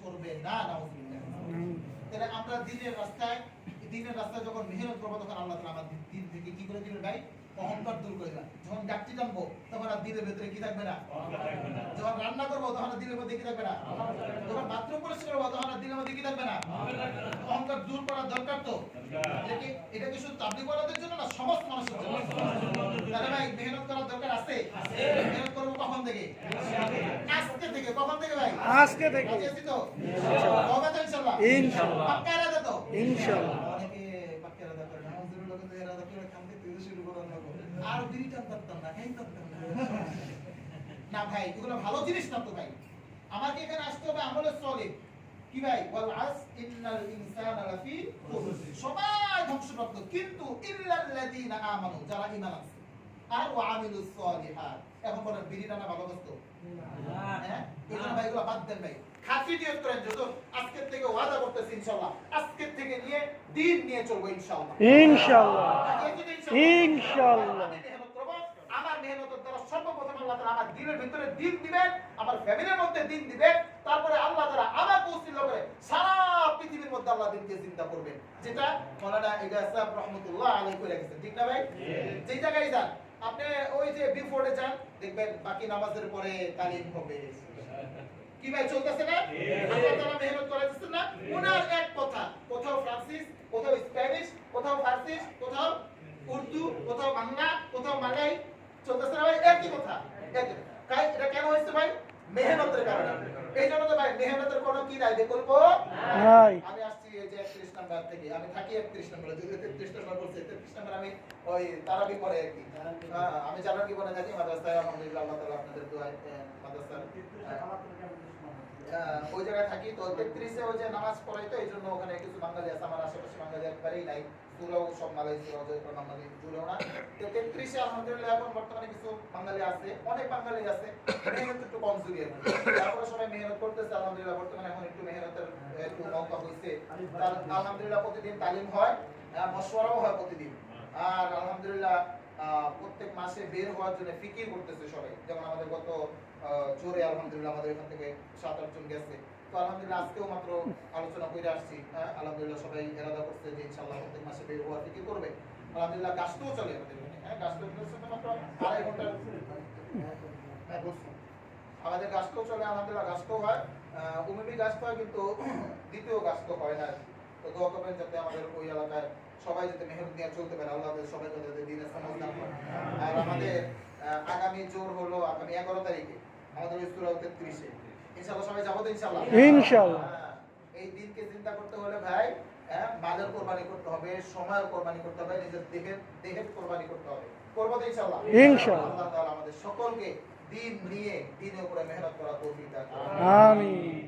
করবে না। নাউজুবিল্লাহ। তাহলে আমরা দিনের রাস্তায় যখন মেহনত করবো তখন আল্লাহ তাআলা আমাদের দিন থেকে কি করে দিবেন ভাই? অহংকার দূর করে দিবেন। যখন ডাকটি টানবো তখন আর দিলের ভেতরে কি থাকবে না? যখন রান্না করবো তখন আর দিলের মধ্যে কি থাকবে না? যখন বাথরুম পরিষ্কার করবো তখন আর দিলের মধ্যে কি থাকবে না? অহংকার দূর করার দরকার তো। এটা কি শুধু তাবলীগ ওয়ালাদের জন্য না, সমস্ত মানুষের জন্য। তাহলে ভাই মেহনত করার দরকার আছে। মেহনত করবো কখন থেকে? আজকে থেকে। কখন থেকে ভাই? আজকে থেকে। আজকে তো হবে তো ইনশাআল্লাহ। ইনশাআল্লাহ। পাক্কা ইরাদা তো? ইনশাআল্লাহ। অনেকে পাক্কা ইরাদা করে না, হুজুরের লোকে তো ইরাদা করে কামতে তুই শুরু করার লাগবে। আর বিড়িটা করতাম না, খাইতাম না। না ভাই, এগুলো ভালো জিনিস না তো ভাই। আমাকে এখানে আসতে হবে আমলে সলিড। কি ভাই? ওয়াল আস ইন্নাল ইনসানা লাফি খুসর। সবাই ধ্বংসপ্রাপ্ত, কিন্তু ইল্লাল্লাযীনা আমানু, যারা ঈমান আনছে, আর ওয়া আমিলুস সলিহাত। এখন বলেন বিড়িটা না ভালো বস্তু? হ্যাঁ, এগুলো ভাই এগুলো বাদ দেন ভাই। খাঁটি নিয়ত করেন, যখন আজকের থেকে ওয়াদা করতেছি ইনশাআল্লাহ, আজকের থেকে নিয়ে দিন নিয়ে চলবো ইনশাআল্লাহ। ইনশাআল্লাহ। ইনশাআল্লাহ। আমি মেহনত করব, আমার মেহনতের দ্বারা সর্বপ্রথম আল্লাহ তাআলা আমার দিনের ভিতরে দিন দিবেন, আমার ফ্যামিলির মধ্যে দিন দিবেন, তারপরে আল্লাহ তাআলা আমাকে উসিলা করে সারা পৃথিবীর মধ্যে আল্লাহ দিনকে চিন্তা করবেন। যেটা মাওলানা ইলিয়াস সাহেব রাহমাতুল্লাহ আলাইহি করে গেছেন, ঠিক না ভাই? যেই জায়গায় যান আপনি, ওই যে বিফোর্ডে যান, দেখবেন বাকি নামাজের পরে তালিম হবে। কি ভাই চলতেছে না? আল্লাহ তাআলা মেহনত করাইতেছেন না? ওনার এক কথা, কোথাও ফ্রান্সিস, কোথাও স্প্যানিশ, কোথাও ফার্সি, কোথাও উর্দু, কোথাও বাংলা, কোথাও মালয়, চলতেছে না ভাই? একই কথা, একই। এটা কেন হয়েছে ভাই? মেহনতের কারণে। এই জন্য তো ভাই মেহনতের কোনো কি নাই, বিকল্প নাই। আমি আসছি এই যে 31 নাম্বার থেকে, আমি থাকি 31 নম্বরে, যদি 33 নম্বর বলছে, 33 নম্বর আমি ওই তারাবি পড়ে আর কি। আমি জানার কি বলে থাকি মাদ্রাসায়, আলহামদুলিল্লাহ আল্লাহ তাআলা আপনাদের দোয়ায় মাদ্রাসা ওই জায়গায় থাকি। তো 33 এ ওই যে নামাজ পড়াই, তো এই জন্য ওখানে কিছু বাঙালি আছে, আমার আশেপাশে বাঙালি একবারেই নাই। সুরাও সব মালাই, সুরাও যে বাঙালি জুড়েও না। তো 33 এ আলহামদুলিল্লাহ এখন বর্তমানে কিছু বাঙালি আছে, অনেক বাঙালি আছে, মেহনত একটু কমজোরি আছে। তারপরে সবাই মেহনত করতেছে আলহামদুলিল্লাহ। বর্তমানে এখন একটু মেহনতের একটু মৌকা হইছে। আলহামদুলিল্লাহ প্রতিদিন তালিম হয়, মশওয়ারাও হয় প্রতিদিন। আর আলহামদুলিল্লাহ প্রত্যেক মাসে বের হওয়ার জন্য ফিকির করতেছে সবাই। যেমন আমাদের গত জোরে আলহামদুলিল্লাহ আমাদের এখান থেকে 7-8 জন গেছে। তো আলহামদুলিল্লাহ আজকেও মাত্র আলোচনা করে আসছি। আলহামদুলিল্লাহ সবাই ইরাদা করছে যে ইনশাআল্লাহ প্রত্যেক মাসে বের হওয়ার ফিকির করবে। আলহামদুলিল্লাহ গাছটাও চলে আমাদের এখানে। গাছটা চলছে মাত্র 2.5 ঘন্টা। আমাদের গাছটাও চলে আলহামদুলিল্লাহ, গাছটাও হয়, উমিবি গাছ হয়, কিন্তু দ্বিতীয় গাছ তো হয় না। তো দোয়া করবেন যাতে আমাদের ওই এলাকায় সবাই যাতে মেহনত নিয়ে চলতে পারে, আল্লাহ সবাই যাতে দিনের সমাজ দান করে। আর আমাদের আগামী জোর হলো আগামী 11 তারিখে আমাদের সূরা 33 এ ইনশাআল্লাহ সবাই যাবো তো ইনশাআল্লাহ। ইনশাআল্লাহ। এই দিনকে চিন্তা করতে হলে ভাই মালের কোরবানি করতে হবে, সময়ের কোরবানি করতে হবে, নিজের দেহের কোরবানি করতে হবে। করবো তো ইনশাআল্লাহ। ইনশাআল্লাহ। আল্লাহ তাআলা আমাদের সকলকে দিন নিয়ে দিনের উপরে মেহনত করার তৌফিক দান করুন। আমিন।